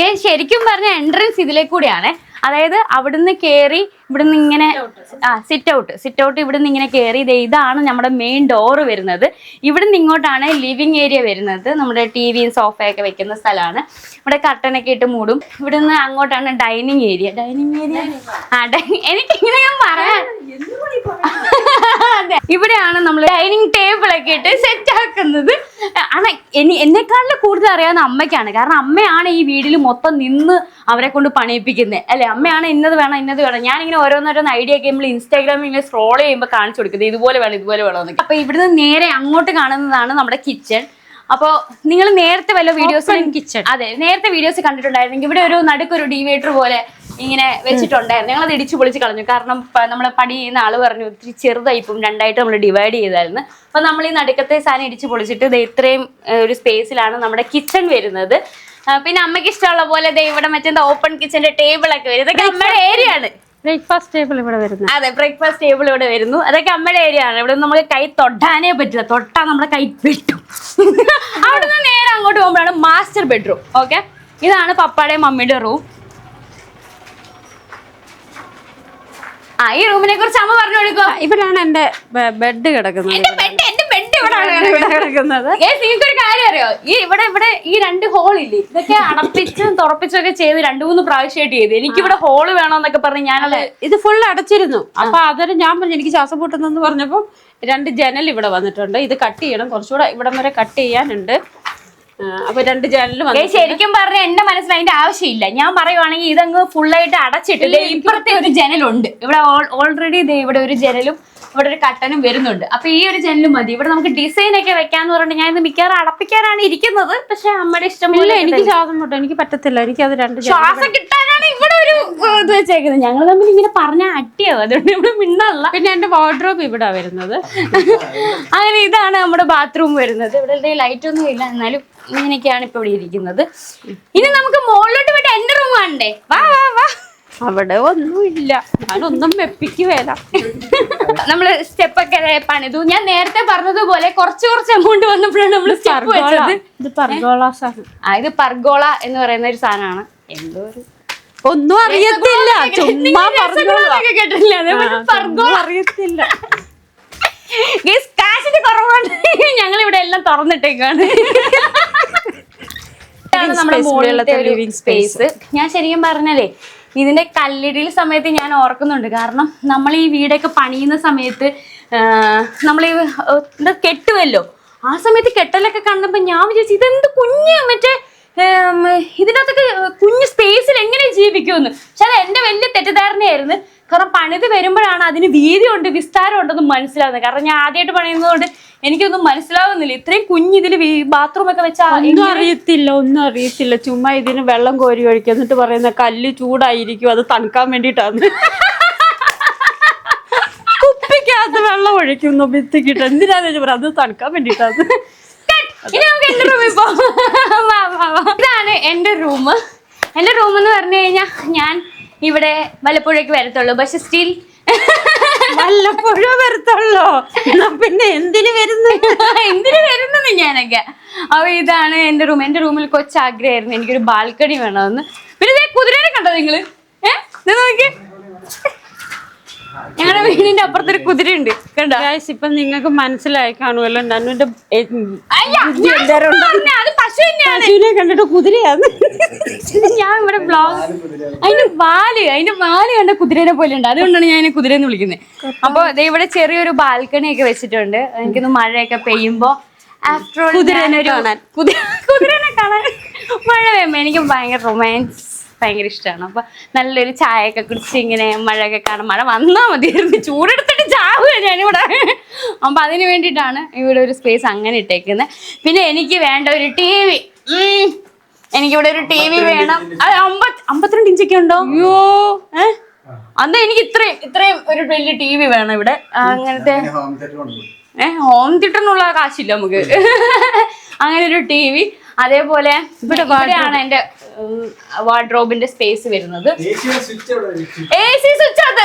ഗൈസ് ശരിക്കും പറഞ്ഞ എൻട്രൻസ് ഇതിലേക്ക് കൂടിയാണ്. അതായത് അവിടുന്ന് കയറി ഇവിടുന്ന് ഇങ്ങനെ സിറ്റ് ഔട്ട് ഇവിടുന്ന് ഇങ്ങനെ കയറി ഇതാണ് നമ്മുടെ മെയിൻ ഡോറ് വരുന്നത്. ഇവിടുന്ന് ഇങ്ങോട്ടാണ് ലിവിങ് ഏരിയ വരുന്നത്. നമ്മുടെ TVയും സോഫയൊക്കെ വെക്കുന്ന സ്ഥലമാണ്. ഇവിടെ കർട്ടനൊക്കെ ഇട്ട് മൂടും. ഇവിടുന്ന് അങ്ങോട്ടാണ് ഡൈനിങ് ഏരിയ. എനിക്കിങ്ങനെ ഞാൻ പറയാം. അതെ, ഇവിടെയാണ് നമ്മൾ ഡൈനിങ് ടേബിളൊക്കെ ഇട്ട് സെറ്റ് ആക്കുന്നത്. എന്നെക്കാളിലും കൂടുതൽ അറിയാവുന്ന അമ്മയ്ക്കാണ്. കാരണം അമ്മയാണ് ഈ വീട്ടിൽ മൊത്തം നിന്ന് അവരെ കൊണ്ട് പണിയിപ്പിക്കുന്നത് അല്ലെ. അമ്മയാണ് ഇന്നത് വേണം. ഞാനിങ്ങനെ ഓരോന്നോരോന്ന് ഐഡിയ ഒക്കെ നമ്മൾ ഇൻസ്റ്റാഗ്രാമിൽ ഇങ്ങനെ സ്ക്രോൾ ചെയ്യുമ്പോൾ കാണിച്ചു കൊടുക്കുന്നത്, ഇതുപോലെ വേണം. അപ്പൊ ഇവിടുന്ന് നേരെ അങ്ങോട്ട് കാണുന്നതാണ് നമ്മുടെ കിച്ചൺ. അപ്പോൾ നിങ്ങൾ നേരത്തെ വല്ല വീഡിയോസ് കിച്ചൺ നേരത്തെ വീഡിയോസ് കണ്ടിട്ടുണ്ടായിരുന്നെങ്കിൽ ഇവിടെ ഒരു നടുക്കൊരു ഡിവൈഡർ പോലെ ഇങ്ങനെ വെച്ചിട്ടുണ്ടായിരുന്നു. ഞങ്ങളത് ഇടിച്ചു പൊളിച്ച് കളഞ്ഞു. കാരണം നമ്മൾ പണി ചെയ്യുന്ന ആള് പറഞ്ഞു ഒത്തിരി ചെറുതായിപ്പം 2ആയിട്ട് നമ്മൾ ഡിവൈഡ് ചെയ്തായിരുന്നു. അപ്പൊ നമ്മൾ ഈ നടുക്കത്തെ സാധനം ഇടിച്ചു പൊളിച്ചിട്ട് ഇത്രയും ഒരു സ്പേസിലാണ് നമ്മുടെ കിച്ചൺ വരുന്നത്. പിന്നെ അമ്മയ്ക്ക് ഇഷ്ടമുള്ള പോലെ ഇവിടെ മറ്റേ ഓപ്പൺ കിച്ചന്റെ ടേബിളൊക്കെ വരും. ഇതൊക്കെ അമ്മയുടെ ഏരിയ ആണ്. ബ്രേക്ക്ഫാസ്റ്റ് ടേബിൾ ഇവിടെ വരുന്നു. അതെ, ബ്രേക്ക്ഫാസ്റ്റ് ടേബിൾ ഇവിടെ വരുന്നു. അതൊക്കെ അമ്മയുടെ ഏരിയ ആണ്. ഇവിടെ നമ്മൾ കൈ തൊട്ടാനേ പറ്റില്ല. തൊട്ടാ നമ്മുടെ കൈ വെട്ടും. അവിടെ നിന്ന് നേരെ അങ്ങോട്ട് പോകുമ്പോഴാണ് മാസ്റ്റർ ബെഡ്റൂം. ഓക്കെ, ഇതാണ് പപ്പായുടെയും മമ്മിയുടെ റൂം. ഈ റൂമിനെ കുറിച്ച് അമ്മ പറഞ്ഞു കൊടുക്കുക. ഇവിടെയാണ് എന്റെ ബെഡ് കിടക്കുന്നത്. എന്റെ ബെഡ് ഇവിടെ കിടക്കുന്നത്. നിങ്ങൾക്കൊരു കാര്യം അറിയോ, ഇവിടെ ഈ 2 ഹോളില്ലേ, ഇതൊക്കെ അടപ്പിച്ചും തുറപ്പിച്ചൊക്കെ ചെയ്ത് 2-3 പ്രാവശ്യമായിട്ട് ചെയ്ത്. എനിക്കിവിടെ ഹോള് വേണോന്നൊക്കെ പറഞ്ഞ് ഞാനത് ഇത് ഫുൾ അടച്ചിരുന്നു. അപ്പൊ അതൊരു ഞാൻ പറഞ്ഞു എനിക്ക് ശ്വാസം പൊട്ടുന്നെന്ന് പറഞ്ഞപ്പോ 2 ജനൽ ഇവിടെ വന്നിട്ടുണ്ട്. ഇത് കട്ട് ചെയ്യണം, കുറച്ചുകൂടെ ഇവിടം വരെ കട്ട് ചെയ്യാനുണ്ട്. അപ്പൊ 2 ജനലും ശരിക്കും പറഞ്ഞ എന്റെ മനസ്സിൽ അതിന്റെ ആവശ്യമില്ല. ഞാൻ പറയുവാണെങ്കിൽ ഇതങ്ങ് ഫുള്ളായിട്ട് അടച്ചിട്ടില്ല. ഇപ്പുറത്തെ ഒരു ജനലുണ്ട് ഇവിടെ ഓൾറെഡി. ഇവിടെ ഒരു ജനലും ഇവിടെ ഒരു കട്ടനും വരുന്നുണ്ട്. അപ്പൊ ഈ ഒരു ജനലും മതി. ഇവിടെ നമുക്ക് ഡിസൈൻ ഒക്കെ വെക്കാന്ന് പറഞ്ഞിട്ട് ഞാൻ ഇത് മിക്കവാറും അടപ്പിക്കാനാണ് ഇരിക്കുന്നത്. പക്ഷെ അമ്മയുടെ ഇഷ്ടമില്ല. എനിക്ക് ശ്വാസം മുട്ടോ, എനിക്ക് പറ്റത്തില്ല. എനിക്ക് അത് 2 ശ്വാസം കിട്ടാനാണ് ഇവിടെ ഒരു ഇത് വെച്ചേക്കുന്നത്. ഞങ്ങൾ തമ്മിൽ ഇങ്ങനെ പറഞ്ഞ അട്ടിയാവും. അതുകൊണ്ട് ഇവിടെ മിണ്ണല്ല. പിന്നെ എന്റെ വാർഡ്രോബ് ഇവിടെ വരുന്നത്. അങ്ങനെ ഇതാണ് നമ്മുടെ ബാത്റൂം വരുന്നത്. ഇവിടെ ലൈറ്റ് ഒന്നും ഇല്ല, എന്നാലും ഇങ്ങനെയൊക്കെയാണ് ഇപ്പൊ ഇവിടെ ഇരിക്കുന്നത്. ഇനി നമുക്ക് മുകളിലോട്ട് പോയിട്ട് എന്റെ റൂം കാണണ്ടേ? വാ വാ വാ. അവിടെ ഒന്നുമില്ല, ഞാനൊന്നും വെപ്പിക്കുവേല. നമ്മള് സ്റ്റെപ്പൊക്കെ പണിതു. ഞാൻ നേരത്തെ പറഞ്ഞതുപോലെ കുറച്ച് എമൗണ്ട് വന്നപ്പോഴാണ് നമ്മള് സ്റ്റെപ്പ് വെച്ചത്. ഇത് പർഗോള സാധനം. ഇത് പർഗോള എന്ന് പറയുന്ന ഒരു സാധനമാണ്. എന്തോ ഒരു ഒന്നും അറിയത്തില്ല, ചുമ്മാ കേട്ടില്ല. അറിയത്തില്ല. കാശിന്റെ കുറവുണ്ട്. ഞങ്ങൾ ഇവിടെ എല്ലാം തുറന്നിട്ടേക്കാണ്. നമ്മുടെ മുകളിലത്തെ ലിവിംഗ് സ്പേസ്. ഞാൻ ശരിക്കും പറഞ്ഞാലേ ഇതിന്റെ കല്ലിടിയിൽ സമയത്ത് ഞാൻ ഓർക്കുന്നുണ്ട്. കാരണം നമ്മൾ ഈ വീടൊക്കെ പണിയുന്ന സമയത്ത് നമ്മൾ ഈ കെട്ടുമല്ലോ, ആ സമയത്ത് കെട്ടലൊക്കെ കണ്ടപ്പോ ഞാൻ വിചാരിച്ചു ഇതെന്ത് കുഞ്ഞ് മറ്റേ ഇതിനകത്തൊക്കെ കുഞ്ഞ് സ്പേസിൽ എങ്ങനെ ജീവിക്കുമെന്ന്. പക്ഷെ അത് എന്റെ വലിയ തെറ്റിദ്ധാരണയായിരുന്നു. കാരണം പണിത് വരുമ്പോഴാണ് അതിന് വീതിയുണ്ട് വിസ്താരം ഉണ്ടെന്ന് മനസ്സിലാവുന്നത്. കാരണം ഞാൻ ആദ്യമായിട്ട് പണിയുന്നതുകൊണ്ട് എനിക്കൊന്നും മനസ്സിലാവുന്നില്ല. ഇത്രയും കുഞ്ഞിതില് ബാത്റൂം ഒക്കെ വെച്ചാൽ ഒന്നും അറിയത്തില്ല. ചുമ്മാ ഇതിന് വെള്ളം കോരി ഒഴിക്കുക, എന്നിട്ട് പറയുന്ന കല്ല് ചൂടായിരിക്കും, അത് തണുക്കാൻ വേണ്ടിട്ടാണ്. കുപ്പിക്കകത്ത് വെള്ളം ഒഴിക്കുന്നു ഭിത്തിക്കിട്ട്. എന്തിനാന്ന് പറയാം, അത് തണുക്കാൻ വേണ്ടിട്ടാണ്. ഇനി നമുക്ക് എന്റെ റൂമിൽ പോവാം. ഇതാണ് എന്റെ റൂം. എന്റെ റൂം എന്ന് പറഞ്ഞു കഴിഞ്ഞാൽ ഞാൻ ഇവിടെ വല്ലപ്പോഴേക്ക് വരത്തുള്ളൂ. പക്ഷെ സ്റ്റിൽ വല്ലപ്പോഴും വരത്തുള്ളൂ. പിന്നെ എന്തിനു വരുന്നത് ഞാനൊക്കെ. അപ്പൊ ഇതാണ് എന്റെ റൂം. എന്റെ റൂമിൽ കൊച്ചാഗ്രഹമായിരുന്നു എനിക്കൊരു ബാൽക്കണി വേണമെന്ന്. പിന്നെ കുതിരനെ കണ്ടോ നിങ്ങള്? നോക്കി, ഞങ്ങളുടെ വീടിന്റെ അപ്പുറത്തൊരു കുതിരയുണ്ട് കണ്ടോ? ഇപ്പൊ നിങ്ങൾക്ക് മനസ്സിലായി കാണുമല്ലോ. നന്നുന്റെ പശുവിനെ കണ്ടിട്ട് കുതിരയാണ്. ഞാൻ ഇവിടെ ബ്ലോഗ് അതിന്റെ വാല് കണ്ട കുതിരനെ പോലെ ഉണ്ട്. അതുകൊണ്ടാണ് ഞാൻ കുതിര എന്ന് വിളിക്കുന്നത്. അപ്പൊ ഇവിടെ ചെറിയൊരു ബാൽക്കണി ഒക്കെ വെച്ചിട്ടുണ്ട്. എനിക്കൊന്ന് മഴയൊക്കെ പെയ്യുമ്പോ ആഫ്റ്റർ കുതിരനെ കാണാൻ മഴ പെയ്യുമ്പോ എനിക്ക് ഭയങ്കര റൊമാൻസ് ഭയങ്കര ഇഷ്ടമാണ്. അപ്പൊ നല്ലൊരു ചായയൊക്കെ കുടിച്ച് ഇങ്ങനെ മഴയൊക്കെ കാണാൻ. മഴ വന്നാൽ മതിയായിരുന്നു, ചൂടെടുത്തിട്ട് ചാവുക ഞാനിവിടെ. അപ്പൊ അതിന് വേണ്ടിയിട്ടാണ് ഇവിടെ ഒരു സ്പേസ് അങ്ങനെ ഇട്ടേക്കുന്നത്. പിന്നെ എനിക്ക് വേണ്ട ഒരു TV. എനിക്കിവിടെ ഒരു TV വേണം. അത് 52 ഇഞ്ചൊക്കെ ഉണ്ടോ? അയ്യോ, അന്ന് എനിക്ക് ഇത്രയും ഒരു വലിയ TV വേണം ഇവിടെ. അങ്ങനത്തെ ഹോം തിയേറ്ററിനുള്ള കാശില്ല നമുക്ക്. അങ്ങനെ ഒരു TV. അതേപോലെ ഇവിടെയാണ് എന്റെ വാർഡ്രോബിന്റെ സ്പേസ് വരുന്നത്. AC സ്വിച്ച് അത്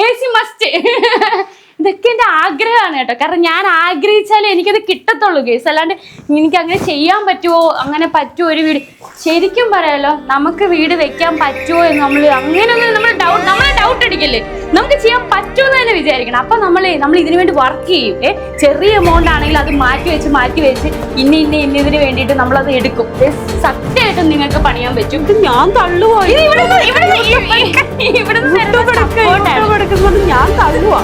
AC മസ്റ്റ്. ഇതൊക്കെ എന്റെ ആഗ്രഹമാണ് കേട്ടോ. കാരണം ഞാൻ ആഗ്രഹിച്ചാലേ എനിക്കത് കിട്ടത്തുള്ളൂ ഗേസ്. അല്ലാണ്ട് എനിക്ക് അങ്ങനെ ചെയ്യാൻ പറ്റുമോ, അങ്ങനെ പറ്റുമോ ഒരു വീട്? ശരിക്കും പറയാലോ, നമുക്ക് വീട് വെക്കാൻ പറ്റുമോ എന്ന് അങ്ങനെയൊന്നും നമ്മളെ ഡൗട്ട് അടിക്കല്ലേ. നമുക്ക് ചെയ്യാൻ പറ്റുമെന്ന് തന്നെ വിചാരിക്കണം. അപ്പൊ നമ്മൾ ഇതിനു വേണ്ടി വർക്ക് ചെയ്യും. ചെറിയ എമൗണ്ട് ആണെങ്കിൽ അത് മാറ്റി വെച്ച് ഇന്നതിന് വേണ്ടിയിട്ട് നമ്മളത് എടുക്കും. സത്യമായിട്ടും നിങ്ങൾക്ക് പണിയാൻ പറ്റും. ഞാൻ തള്ളുവോ? ഞാൻ തള്ളുവാ.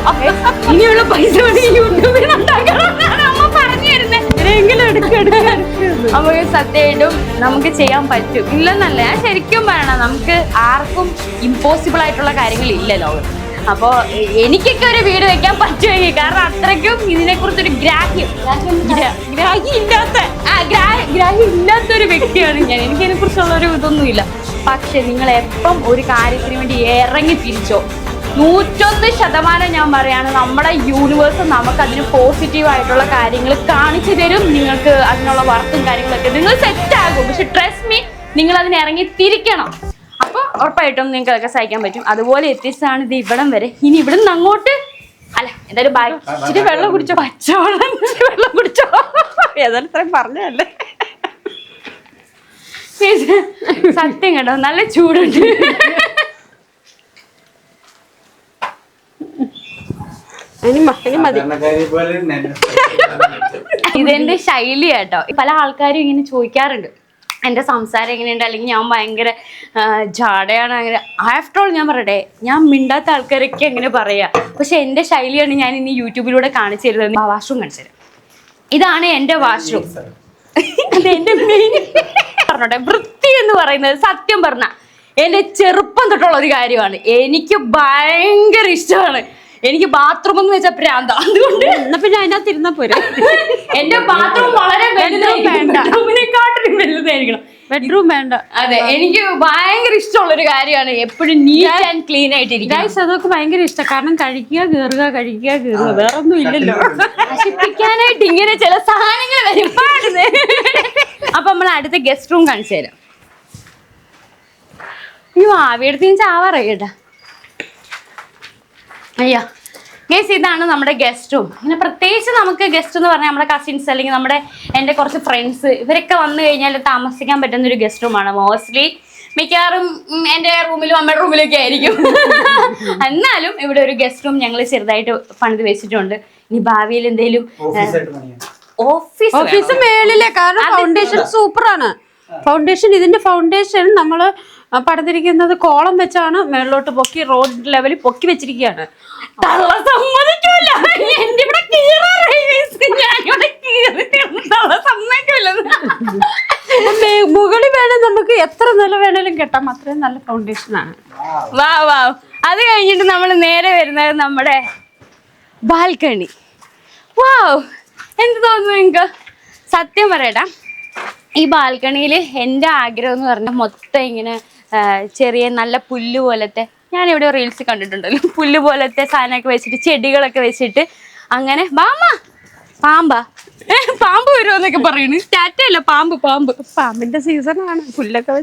ഇനിയുള്ള പൈസ യൂട്യൂബിൽ ഉണ്ടാക്കണമെന്നാണ് അമ്മ പറഞ്ഞു തരുന്നത്. നമുക്ക് സത്യമായിട്ടും നമുക്ക് ചെയ്യാൻ പറ്റും. ഇല്ലെന്നല്ല, ഞാൻ ശരിക്കും പറയണം, നമുക്ക് ആർക്കും ഇമ്പോസിബിൾ ആയിട്ടുള്ള കാര്യങ്ങളില്ല ലോകത്ത്. അപ്പോ എനിക്കൊക്കെ ഒരു വീട് വെക്കാൻ പറ്റുമെങ്കിൽ, കാരണം അത്രയ്ക്കും ഇതിനെ കുറിച്ചൊരു ഗ്രാഹ്യം ഇല്ലാത്തൊരു വ്യക്തിയാണ് ഞാൻ. എനിക്കതിനെ കുറിച്ചുള്ളൊരു ഇതൊന്നുമില്ല. പക്ഷെ നിങ്ങൾ എപ്പം ഒരു കാര്യത്തിന് വേണ്ടി ഇറങ്ങി തിരിച്ചോ, 101% ഞാൻ പറയാണ്, നമ്മുടെ യൂണിവേഴ്സ് നമുക്ക് അതിന് പോസിറ്റീവായിട്ടുള്ള കാര്യങ്ങൾ കാണിച്ചു തരും. നിങ്ങൾക്ക് അതിനുള്ള വർക്കും കാര്യങ്ങളൊക്കെ നിങ്ങൾ സെറ്റ് ആകും. പക്ഷെ ട്രസ്റ്റ് മീ, നിങ്ങൾ അതിന് ഇറങ്ങി തിരിക്കണം. അപ്പോൾ ഉറപ്പായിട്ടും നിങ്ങൾക്ക് അതൊക്കെ സഹിക്കാൻ പറ്റും. അതുപോലെ എത്തിച്ചാണ് ഇത് ഇവിടം വരെ. ഇനി ഇവിടെ നിന്ന് അങ്ങോട്ട് എന്തായാലും ഇച്ചിരി വെള്ളം കുടിച്ചോ, പച്ചവെള്ളം വെള്ളം കുടിച്ചോ. ഏതായാലും ഇത്രയും പറഞ്ഞല്ലേ. സത്യം കേട്ടോ, നല്ല ചൂടുണ്ട്. ഇതെന്റെ ശൈലി കേട്ടോ. പല ആൾക്കാരും ഇങ്ങനെ ചോദിക്കാറുണ്ട്, എൻ്റെ സംസാരം എങ്ങനെയുണ്ട്, അല്ലെങ്കിൽ ഞാൻ ഭയങ്കര ജാടയാണ്, അങ്ങനെ ആഫ്റ്റർ ഓൾ ഞാൻ പറയട്ടെ, ഞാൻ മിണ്ടാത്ത ആൾക്കാരൊക്കെ അങ്ങനെ പറയാം. പക്ഷെ എൻ്റെ ശൈലിയാണ് ഞാൻ ഇനി യൂട്യൂബിലൂടെ കാണിച്ചു തരുന്നത്. വാഷ്റൂം കാണിച്ചു തരാം. ഇതാണ് എൻ്റെ വാഷ്റൂം. അത് എൻ്റെ മെയിൻ പറഞ്ഞോട്ടെ. വൃത്തി എന്ന് പറയുന്നത് സത്യം പറഞ്ഞ എൻ്റെ ചെറുപ്പം തൊട്ടുള്ള ഒരു കാര്യമാണ്. എനിക്ക് ഭയങ്കര ഇഷ്ടമാണ്. എനിക്ക് ബാത്റൂം എന്ന് വെച്ചാൽ പ്രാന്ത. അതുകൊണ്ട് പിന്നെ അതിനകത്ത് ഇരുന്നാ പോരെ. എന്റെ ബാത്റൂം വളരെ ബെഡ്റൂമിനെക്കാട്ടിലും വലുതായിരിക്കണം. ബെഡ്റൂം വേണ്ട. അതെ, എനിക്ക് ഭയങ്കര ഇഷ്ടമുള്ളൊരു കാര്യമാണ് എപ്പോഴും നീറ്റ് ആൻഡ് ക്ലീൻ ആയിട്ടിരിക്കും. അതൊക്കെ ഭയങ്കര ഇഷ്ടം. കാരണം കഴിക്കുക കയറുക വേറെ ഒന്നും ഇല്ലല്ലോ. നശിപ്പിക്കാനായിട്ട് ഇങ്ങനെ ചില സാധനങ്ങൾ വരും. അപ്പൊ നമ്മൾ അടുത്ത ഗസ്റ്റ് റൂം കാണിച്ചു തരാം. അയ്യോ, ആവിയെടുത്ത് ചാവാറേട്ടാ. അയ്യോ ഗേസ്, ഇതാണ് നമ്മുടെ ഗസ്റ്റ് റൂം. അങ്ങനെ പ്രത്യേകിച്ച് നമുക്ക് ഗസ്റ്റ് എന്ന് പറഞ്ഞാൽ നമ്മുടെ കസിൻസ് അല്ലെങ്കിൽ എൻ്റെ കുറച്ച് ഫ്രണ്ട്സ് ഇവരൊക്കെ വന്നു കഴിഞ്ഞാൽ താമസിക്കാൻ പറ്റുന്ന ഒരു ഗസ്റ്റ് റൂമാണ്. മോസ്റ്റ്ലി മിക്കവാറും എൻ്റെ റൂമിലും അമ്മയുടെ റൂമിലൊക്കെ ആയിരിക്കും. എന്നാലും ഇവിടെ ഒരു ഗസ്റ്റ് റൂം ഞങ്ങൾ ചെറുതായിട്ട് പണിത് വെച്ചിട്ടുണ്ട്. ഇനി ഭാവിയിൽ എന്തെങ്കിലും ഓഫീസ് മേളിലെ, കാരണം ഫൗണ്ടേഷൻ സൂപ്പറാണ്. ഇതിന്റെ ഫൗണ്ടേഷൻ നമ്മള് പണിതിരിക്കുന്നത് കോളം വെച്ചാണ് മേളിലോട്ട് പൊക്കി റോഡ് ലെവലിൽ പൊക്കി വെച്ചിരിക്കുകയാണ്. മുകളിൽ വേണേൽ നമുക്ക് എത്ര നില വേണേലും കെട്ടാം. അത്രയും നല്ല ഫൗണ്ടേഷനാണ്. അത് കഴിഞ്ഞിട്ട് നമ്മൾ നേരെ വരുന്നത് നമ്മുടെ ബാൽക്കണി. വാവ്, എന്ത് തോന്നുന്നു നിങ്ങൾക്ക്? സത്യം പറയട്ടാ, ഈ ബാൽക്കണിയിൽ എൻ്റെ ആഗ്രഹം എന്ന് പറഞ്ഞാൽ മൊത്തം ഇങ്ങനെ ചെറിയ നല്ല പുല്ല് പോലത്തെ, ഞാൻ ഇവിടെ റീൽസ് കണ്ടിട്ടുണ്ടല്ലോ, പുല്ല് പോലത്തെ സാധനമൊക്കെ വെച്ചിട്ട് ചെടികളൊക്കെ വെച്ചിട്ട് അങ്ങനെ പാമ്പ് വരുമെന്നൊക്കെ പറയുന്നു. ടാറ്റയല്ല, പാമ്പിന്റെ സീസണാണ്.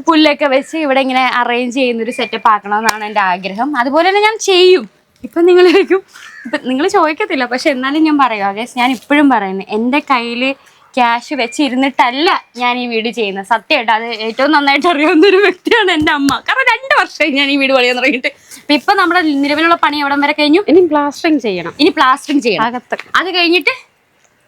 പുല്ലൊക്കെ വെച്ച് ഇവിടെ ഇങ്ങനെ അറേഞ്ച് ചെയ്യുന്നൊരു സെറ്റപ്പ് ആക്കണമെന്നാണ് എൻ്റെ ആഗ്രഹം. അതുപോലെ തന്നെ ഞാൻ ചെയ്യും. ഇപ്പം നിങ്ങൾ ചോദിക്കത്തില്ല, പക്ഷെ എന്നാലും ഞാൻ പറയാം ഗൈസ്, ഞാൻ ഇപ്പോഴും പറയുന്നത് എൻ്റെ കയ്യിൽ ക്യാഷ് വെച്ചിരുന്നിട്ടല്ല ഞാൻ ഈ വീട് ചെയ്യുന്നത്. സത്യമായിട്ട് അത് ഏറ്റവും നന്നായിട്ട് അറിയാവുന്ന ഒരു വ്യക്തിയാണ് എൻ്റെ അമ്മ. കാരണം 2 വർഷമായി ഞാൻ ഈ വീട് പണിയാൻ തുടങ്ങിയിട്ട്. ഇപ്പൊ നമ്മുടെ നിലവിലുള്ള പണി എവിടം വരെ കഴിഞ്ഞു? ഇനി പ്ലാസ്റ്ററിങ് ചെയ്യണം. അകത്ത്. അത് കഴിഞ്ഞിട്ട്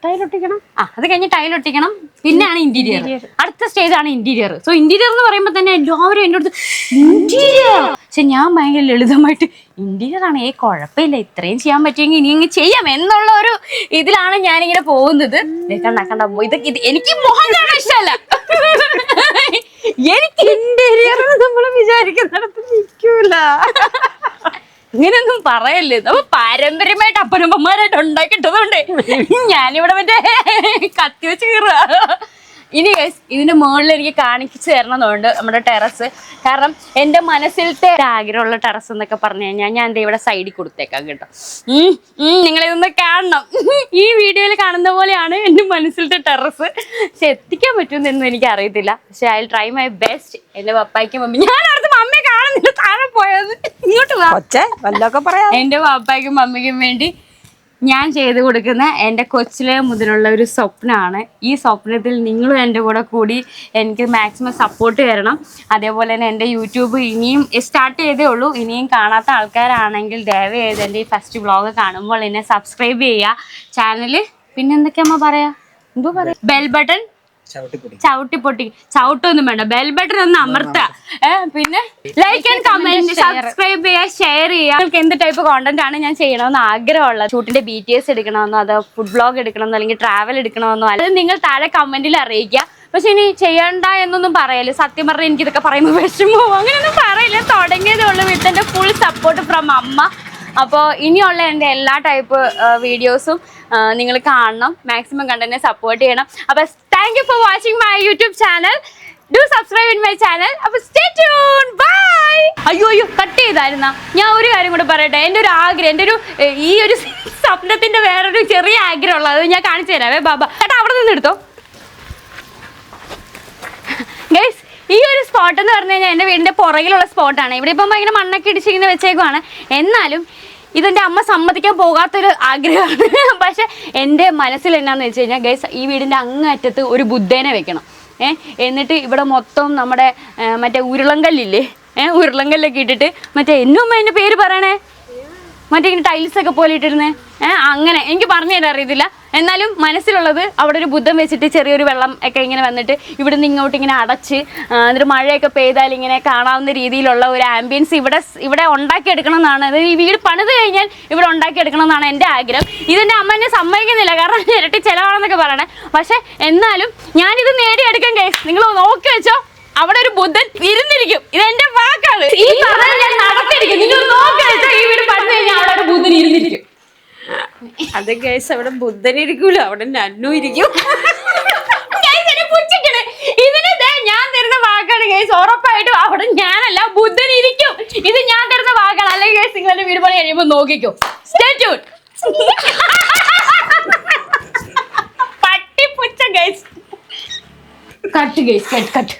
ടൈലൊട്ടിക്കണം. അത് കഴിഞ്ഞ് ടൈലൊട്ടിക്കണം. പിന്നെയാണ് ഇന്റീരിയർ. അടുത്ത സ്റ്റേജ് ആണ് ഇന്റീരിയർ. സോ ഇന്റീരിയർ എന്ന് പറയുമ്പോൾ തന്നെ എല്ലാവരും എൻ്റെ അടുത്ത് ഇന്റീരിയർ. പക്ഷെ ഞാൻ ഭയങ്കര ലളിതമായിട്ട് ഇന്റീരിയർ ആണ്, കുഴപ്പമില്ല, ഇത്രയും ചെയ്യാൻ പറ്റുമെങ്കിൽ ഇനി ഇങ്ങനെ ചെയ്യാം എന്നുള്ള ഒരു ഇതിലാണ് ഞാനിങ്ങനെ പോകുന്നത്. ഇത് എനിക്ക് മോഹം കാണാൻ ഇഷ്ടമല്ല. എനിക്ക് ഇന്റീരിയർ നമ്മൾ വിചാരിക്കുന്നിടത്ത് നിൽക്കൂല. ഇങ്ങനെയൊന്നും പറയല്ലേ, നമ്മൾ പാരമ്പര്യമായിട്ട് അപ്പനമ്മമാരായിട്ട് ഉണ്ടാക്കിയിട്ടതുകൊണ്ട് ഞാനിവിടെ മറ്റേ കത്തി വെച്ച് കീറുക. ഇനി ഇതിന്റെ മുകളിൽ എനിക്ക് കാണിച്ചു തരണമെന്നുണ്ട് നമ്മുടെ ടെറസ്. കാരണം എൻ്റെ മനസ്സിലത്തെ ആഗ്രഹമുള്ള ടെറസ് എന്നൊക്കെ പറഞ്ഞു കഴിഞ്ഞാൽ ഞാൻ എന്താ ഇവിടെ സൈഡിൽ കൊടുത്തേക്കാം കേട്ടോ. നിങ്ങളിതൊന്ന് കാണണം. ഈ വീഡിയോയിൽ കാണുന്ന പോലെയാണ് എൻ്റെ മനസ്സിലത്തെ ടെറസ്. പക്ഷെ എത്തിക്കാൻ പറ്റുമെന്നൊന്നും എനിക്ക് അറിയത്തില്ല. പക്ഷെ ഐ ട്രൈ മൈ ബെസ്റ്റ്. എൻ്റെ പപ്പായ്ക്കും മമ്മി, ഞാൻ അടുത്ത് മമ്മയെ കാണുന്നില്ല, താഴെ പോയത്, ഇങ്ങോട്ട് വല്ലതൊക്കെ പറയാം. എൻ്റെ പപ്പായ്ക്കും മമ്മിക്കും വേണ്ടി ഞാൻ ചെയ്തു കൊടുക്കുന്ന എൻ്റെ കൊച്ചിലെ മുതലുള്ള ഒരു സ്വപ്നമാണ്. ഈ സ്വപ്നത്തിൽ നിങ്ങളും എൻ്റെ കൂടെ കൂടി എനിക്ക് മാക്സിമം സപ്പോർട്ട് തരണം. അതേപോലെ തന്നെ എൻ്റെ യൂട്യൂബ് ഇനിയും സ്റ്റാർട്ട് ചെയ്തേ ഉള്ളൂ. ഇനിയും കാണാത്ത ആൾക്കാരാണെങ്കിൽ ദയവ് ചെയ്ത് എൻ്റെ ഈ ഫസ്റ്റ് വ്ളോഗ് കാണുമ്പോൾ എന്നെ സബ്സ്ക്രൈബ് ചെയ്യുക ചാനൽ. പിന്നെ എന്തൊക്കെയാ പറയാ, എന്തോ പറയാ, ബെൽ ബട്ടൺ ചവിട്ടൊന്നും വേണ്ട, ബെൽ ബട്ടൺ ഒന്ന് അമർത്തുക. പിന്നെ ലൈക്ക് ആൻഡ് കമന്റ്, സബ്സ്ക്രൈബ് ചെയ്യുക, ഷെയർ ചെയ്യുക. നിങ്ങൾക്ക് എന്ത് ടൈപ്പ് കോണ്ടന്റ് ആണ് ഞാൻ ചെയ്യണമെന്ന് ആഗ്രഹമുള്ളത്, ഷൂട്ടിന്റെ BTS എടുക്കണമെന്നോ അതോ ഫുഡ് വ്ളോഗ് എടുക്കണമെന്നോ അല്ലെങ്കിൽ ട്രാവൽ എടുക്കണമെന്നോ അത് നിങ്ങൾ താഴെ കമന്റിൽ അറിയിക്കുക. പക്ഷെ ഇനി ചെയ്യണ്ട എന്നൊന്നും പറയല്ലേ. സത്യം പറഞ്ഞാൽ എനിക്കിതൊക്കെ പറയുമ്പോൾ വിഷമോ അങ്ങനെയൊന്നും പറയില്ല. തുടങ്ങിയതേ ഉള്ളൂ വിത്ത് എൻ്റെ ഫുൾ സപ്പോർട്ട് ഫ്രം അമ്മ. അപ്പോൾ ഇനിയുള്ള എൻ്റെ എല്ലാ ടൈപ്പ് വീഡിയോസും നിങ്ങൾ കാണണം, മാക്സിമം കണ്ടന്നെ സപ്പോർട്ട് ചെയ്യണം. അപ്പോൾ thank you for watching my YouTube channel. Do subscribe in my channel. അപ്പോൾ സ്റ്റേ ട്യൂൺ. ബൈ. അയ്യോ കട്ട് ചെയ്തായിരുന്ന. ഞാൻ ഒരു കാര്യം കൂടെ പറയട്ടെ. എൻ്റെ ഒരു ആഗ്രഹം, ഈ ഒരു സ്വപ്നത്തിൻ്റെ വേറൊരു ചെറിയ ആഗ്രഹമുള്ളത് അത് ഞാൻ കാണിച്ചു തരാവേ. ബാബ ചേട്ടാ അവിടെ നിന്ന് എടുത്തോ ഗൈസ്. ഈ ഒരു സ്പോട്ട് എന്ന് പറഞ്ഞു കഴിഞ്ഞാൽ എൻ്റെ വീടിൻ്റെ പുറകിലുള്ള സ്പോട്ടാണ്. ഇവിടെ ഇപ്പം ഭയങ്കര മണ്ണൊക്കെ ഇടിച്ചിങ്ങനെ വെച്ചേക്കുവാണ്. എന്നാലും ഇതെൻ്റെ അമ്മ സമ്മതിക്കാൻ പോകാത്തൊരു ആഗ്രഹമാണ്. പക്ഷെ എൻ്റെ മനസ്സിൽ എന്നാന്ന് വെച്ച് കഴിഞ്ഞാൽ ഗൈസ്, ഈ വീടിൻ്റെ അങ്ങറ്റത്ത് ഒരു ബുദ്ധേനെ വെക്കണം. എന്നിട്ട് ഇവിടെ മൊത്തം നമ്മുടെ മറ്റേ ഉരുളങ്കല്ലില്ലേ, ഉരുളങ്കല്ലൊക്കെ ഇട്ടിട്ട് മറ്റേ എന്നും അതിൻ്റെ പേര് പറയണേ, മറ്റേ ഇങ്ങനെ ടൈൽസൊക്കെ പോലെ ഇട്ടിരുന്നേ, അങ്ങനെ എനിക്ക് പറഞ്ഞു തരാൻ അറിയത്തില്ല. എന്നാലും മനസ്സിലുള്ളത് അവിടെ ഒരു ബുദ്ധം വെച്ചിട്ട് ചെറിയൊരു വെള്ളം ഒക്കെ ഇങ്ങനെ വന്നിട്ട് ഇവിടുന്ന് ഇങ്ങോട്ട് ഇങ്ങനെ അടച്ച് എന്നിട്ട് മഴയൊക്കെ പെയ്താൽ ഇങ്ങനെ കാണാവുന്ന രീതിയിലുള്ള ഒരു ആംബിയൻസ് ഇവിടെ ഉണ്ടാക്കിയെടുക്കണം എന്നാണ്. അതായത് ഈ വീട് പണിത് കഴിഞ്ഞാൽ ഇവിടെ ഉണ്ടാക്കിയെടുക്കണം എന്നാണ് എൻ്റെ ആഗ്രഹം. ഇതെൻ്റെ അമ്മ എന്നെ സമ്മതിക്കുന്നില്ല, കാരണം ഇരട്ടി ചിലവാണെന്നൊക്കെ പറയണേ. പക്ഷെ എന്നാലും ഞാനിത് നേടിയെടുക്കാൻ കഴിയും. നിങ്ങൾ നോക്കി വെച്ചോ, അവിടെ ഒരു ബുദ്ധൻ ഇരുന്നിരിക്കും. ഇതെന്റെ വാക്കാണ്, ഈ പറഞ്ഞ ഞാൻ നടത്തിയിരിക്കും. നിങ്ങൾ നോക്കി വെച്ചോ, ഈ വീട് പണിത് കഴിഞ്ഞാൽ അവിടെ ഒരു ബുദ്ധൻ ഇരുന്നിരിക്കും. അത് ഗൈസ് അവിടെ ബുദ്ധൻ ഇരിക്കൂല, അവിടെ നന്നു ഇരിക്കും. ഇതിന് ഞാൻ തരുന്ന വാക്കാണ് ഗൈസ്, ഉറപ്പായിട്ടും അവിടെ ഞാനല്ല ബുദ്ധൻ ഇരിക്കും. ഇത് ഞാൻ തരുന്ന വാക്കാണ്. അല്ലെങ്കിൽ ഗൈസ് നിങ്ങളുടെ വീട് പണി കഴിയുമ്പോൾ നോക്കിക്കോ. Stay tune. പട്ടിപ്പുച്ച ഗൈസ്. Cut guys, cut.